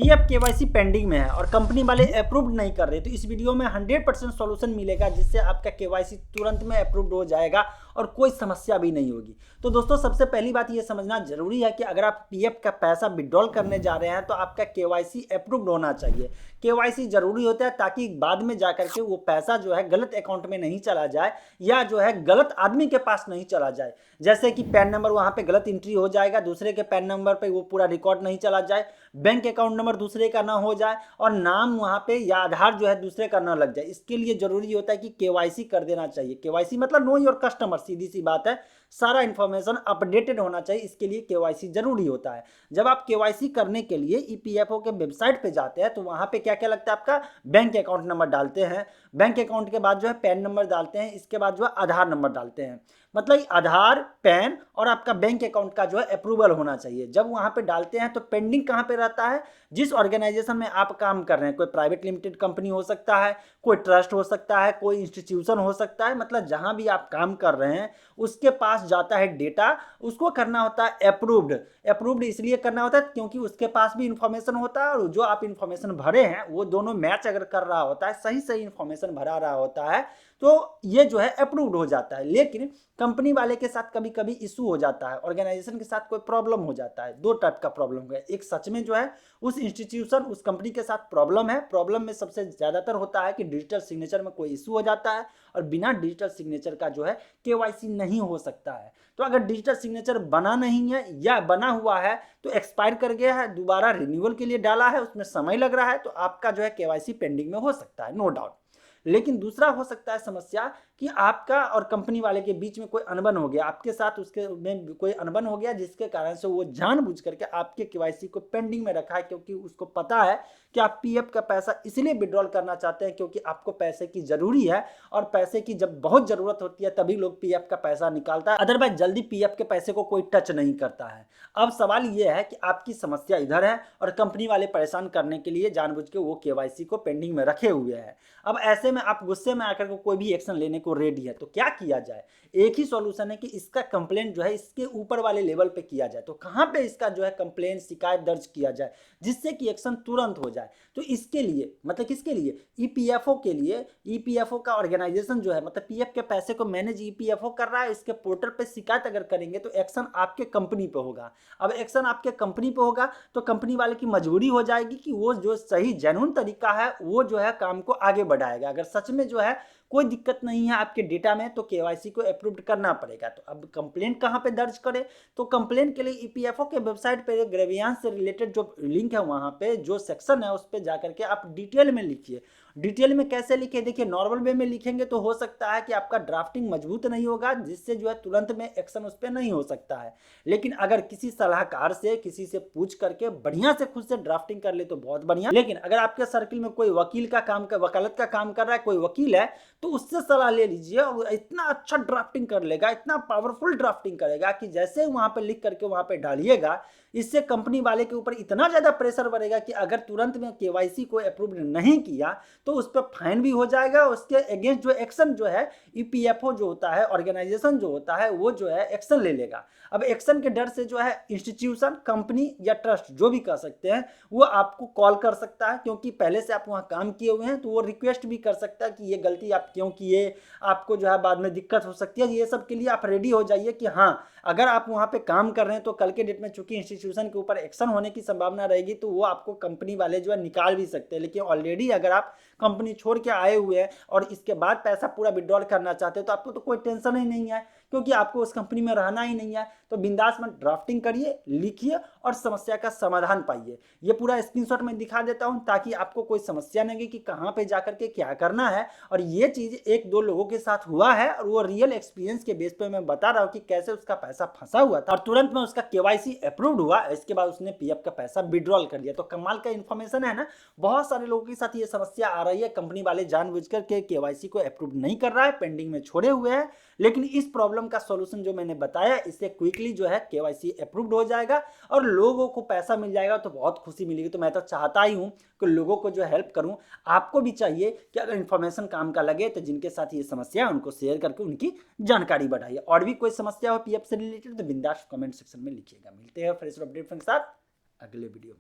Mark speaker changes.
Speaker 1: PF KYC pending में है और कंपनी वाले अप्रूव नहीं कर रहे, तो इस वीडियो में 100% सॉल्यूशन मिलेगा जिससे आपका केवाईसी तुरंत में अप्रूव हो जाएगा और कोई समस्या भी नहीं होगी। तो दोस्तों सबसे पहली बात ये समझना जरूरी है कि अगर आप पीएफ का पैसा विड्रॉल करने जा रहे हैं तो आपका केवाईसी अप्रूव्ड होना चाहिए। केवाईसी जरूरी होता है ताकि बाद में जाकर के वो पैसा जो है गलत अकाउंट में नहीं चला जाए या जो है गलत आदमी के पास नहीं चला जाए। जैसे कि पैन नंबर वहां पे गलत एंट्री हो जाएगा, दूसरे के पैन नंबर पे वो पूरा रिकॉर्ड नहीं चला जाए, बैंक अकाउंट नंबर दूसरे का ना हो जाए और नाम वहां पे या आधार जो है दूसरे का ना लग जाए। इसके लिए जरूरी होता है कि केवाईसी कर देना चाहिए। केवाईसी मतलब नो योर कस्टमर, सीधी सी बात है, सारा इंफॉर्मेशन अपडेटेड होना चाहिए, इसके लिए केवाईसी जरूरी होता है। जब आप केवाईसी करने के लिए ईपीएफओ के वेबसाइट पे जाते हैं तो वहां पे क्या क्या लगता है, आपका बैंक अकाउंट नंबर डालते हैं, बैंक अकाउंट के बाद जो है पैन नंबर डालते हैं, इसके बाद जो है आधार नंबर डालते हैं। मतलब आधार, पैन और आपका बैंक अकाउंट का जो है अप्रूवल होना चाहिए। जब वहां पे डालते हैं तो पेंडिंग कहां पे रहता है, जिस ऑर्गेनाइजेशन में आप काम कर रहे हैं, कोई प्राइवेट लिमिटेड कंपनी हो सकता है, कोई ट्रस्ट हो सकता है, कोई इंस्टीट्यूशन हो सकता है, मतलब जहां भी आप काम कर रहे हैं उसके पास जाता है डेटा, उसको करना होता है अप्रूव्ड। अप्रूव्ड इसलिए करना होता है क्योंकि उसके पास भी इंफॉर्मेशन होता है और जो आप इंफॉर्मेशन भरे हैं वो दोनों मैच अगर कर रहा होता है, सही सही इंफॉर्मेशन भरा रहा होता है, तो ये जो है अप्रूव्ड हो जाता है। लेकिन कंपनी वाले के साथ कभी कभी इशू हो जाता है, ऑर्गेनाइजेशन के साथ कोई प्रॉब्लम हो जाता है। दो टाइप का प्रॉब्लम है, एक सच में जो है उस इंस्टीट्यूशन उस कंपनी के साथ प्रॉब्लम है। प्रॉब्लम में सबसे ज्यादातर होता है कि डिजिटल सिग्नेचर में कोई इशू हो जाता है और बिना डिजिटल सिग्नेचर का जो है केवाईसी नहीं हो सकता है। तो अगर डिजिटल सिग्नेचर बना नहीं है या बना हुआ है तो एक्सपायर कर गया है, दोबारा रिन्यूअल के लिए डाला है, उसमें समय लग रहा है, तो आपका जो है केवाईसी पेंडिंग में हो सकता है, नो डाउट। लेकिन दूसरा हो सकता है समस्या कि आपका और कंपनी वाले के बीच में कोई अनबन हो गया, आपके साथ उसके में कोई अनबन हो गया जिसके कारण से वो जानबूझ करके आपके केवाईसी को पेंडिंग में रखा है, क्योंकि उसको पता है कि आप पीएफ का पैसा इसलिए विड्रॉल करना चाहते हैं क्योंकि आपको पैसे की जरूरी है और पैसे की जब बहुत जरूरत होती है तभी लोग पीएफ का पैसा निकालता है, अदरवाइज जल्दी पीएफ के पैसे को कोई टच नहीं करता है। अब सवाल यह है कि आपकी समस्या इधर है और कंपनी वाले परेशान करने के लिए जानबूझ के वो केवाईसी को पेंडिंग में रखे हुए हैं। अब ऐसे में आप गुस्से में आकर के कोई भी एक्शन लेने को रेडी है, तो क्या किया जाए? एक ही सॉल्यूशन है कि इसका कंप्लेंट जो है इसके ऊपर वाले लेवल पे किया जाए। तो कहां पे इसका जो है कंप्लेंट, शिकायत दर्ज किया जाए जिससे कि एक्शन तुरंत हो जाए? तो इसके लिए मतलब किसके लिए, ईपीएफओ के लिए। ईपीएफओ का ऑर्गेनाइजेशन जो है, मतलब पीएफ के पैसे को मैनेज ईपीएफओ कर रहा है, इसके पोर्टल पे शिकायत अगर करेंगे तो एक्शन आपके कंपनी पे होगा। अब एक्शन आपके कंपनी पे होगा तो कंपनी वाले की मजबूरी हो जाएगी कि वो जो सही जेन्युइन तरीका है वो जो है काम को आगे बढ़ाएगा। अगर सच में जो है कोई दिक्कत नहीं है आपके डेटा में तो केवाईसी को अप्रूव करना पड़ेगा। तो अब कंप्लेंट कहां पे दर्ज करें? तो कंप्लेंट के लिए ईपीएफओ के वेबसाइट पे ग्रेवियांस से रिलेटेड जो लिंक है वहां पे जो सेक्शन है उस पे जाकर के आप डिटेल में लिखिए। डिटेल में कैसे लिखे? देखिए, नॉर्मल वे में लिखेंगे तो हो सकता है कि आपका ड्राफ्टिंग मजबूत नहीं होगा जिससे जो है तुरंत में एक्शन उस पर नहीं हो सकता है। लेकिन अगर किसी सलाहकार से, किसी से पूछ करके बढ़िया से खुद से ड्राफ्टिंग कर ले तो बहुत बढ़िया। लेकिन अगर आपके सर्किल में कोई वकील का काम कर, वकालत का काम कर रहा है, कोई वकील है, तो उससे सलाह ले लीजिए और इतना अच्छा ड्राफ्टिंग कर लेगा, इतना पावरफुल ड्राफ्टिंग करेगा कि जैसे वहां पे लिख करके वहां पे डालिएगा, इससे कंपनी वाले के ऊपर इतना ज्यादा प्रेशर बढ़ेगा कि अगर तुरंत में केवाईसी को अप्रूव नहीं किया तो उस पर फाइन भी हो जाएगा। उसके अगेंस्ट जो एक्शन जो है ईपीएफओ जो होता है, ऑर्गेनाइजेशन जो होता है, वो जो है एक्शन ले लेगा। अब एक्शन के डर से जो है इंस्टीट्यूशन, कंपनी या ट्रस्ट जो भी कह सकते हैं वो आपको कॉल कर सकता है, क्योंकि पहले से आप वहां काम किए हुए हैं, तो वो रिक्वेस्ट भी कर सकता है कि ये गलती आप क्यों किए, आपको जो है बाद में दिक्कत हो सकती है। ये सब के लिए आप रेडी हो जाइए कि हाँ, अगर आप वहां पे काम कर रहे हैं तो कल के डेट में चूंकि इंस्टीट्यूशन के ऊपर एक्शन होने की संभावना रहेगी तो वो आपको कंपनी वाले जो है निकाल भी सकते हैं। लेकिन ऑलरेडी अगर आप कंपनी छोड़ के आए हुए हैं और इसके बाद पैसा पूरा विड्रॉल करना चाहते हैं तो आपको तो कोई टेंशन ही नहीं है, क्योंकि आपको उस कंपनी में रहना ही नहीं है। तो बिंदास में ड्राफ्टिंग करिए, लिखिए और समस्या का समाधान पाइए। ये पूरा स्क्रीनशॉट में दिखा देता हूं ताकि आपको कोई समस्या नहीं कि कहां पे जाकर के क्या करना है। और ये चीज एक दो लोगों के साथ हुआ है और वो रियल एक्सपीरियंस के बेस पे मैं बता रहा हूं कि कैसे उसका पैसा फंसा हुआ था और तुरंत में उसका केवाईसी अप्रूव्ड हुआ, इसके बाद उसने पीएफ का पैसा विड्रॉल कर लिया। तो कमाल का इन्फॉर्मेशन है ना। बहुत सारे लोगों के साथ ये समस्या आ रही है, कंपनी वाले जानबूझकर के केवाईसी को अप्रूव नहीं कर रहा है, पेंडिंग में छोड़े हुए हैं। लेकिन इस प्रॉब्लम का सॉल्यूशन जो मैंने बताया, इससे क्विकली जो है केवाईसी अप्रूव्ड हो जाएगा और लोगों को पैसा मिल जाएगा तो बहुत खुशी मिलेगी। तो मैं तो चाहता ही हूं कि लोगों को जो हेल्प करूं। आपको भी चाहिए कि अगर इन्फॉर्मेशन काम का लगे तो जिनके साथ ये समस्या है उनको शेयर करके उनकी जानकारी बढ़ाइए। और भी कोई समस्या हो पीएफ से रिलेटेड तो बिंदास कमेंट सेक्शन में लिखिएगा। मिलते हैं फ्रेश अपडेट के साथ अगले वीडियो।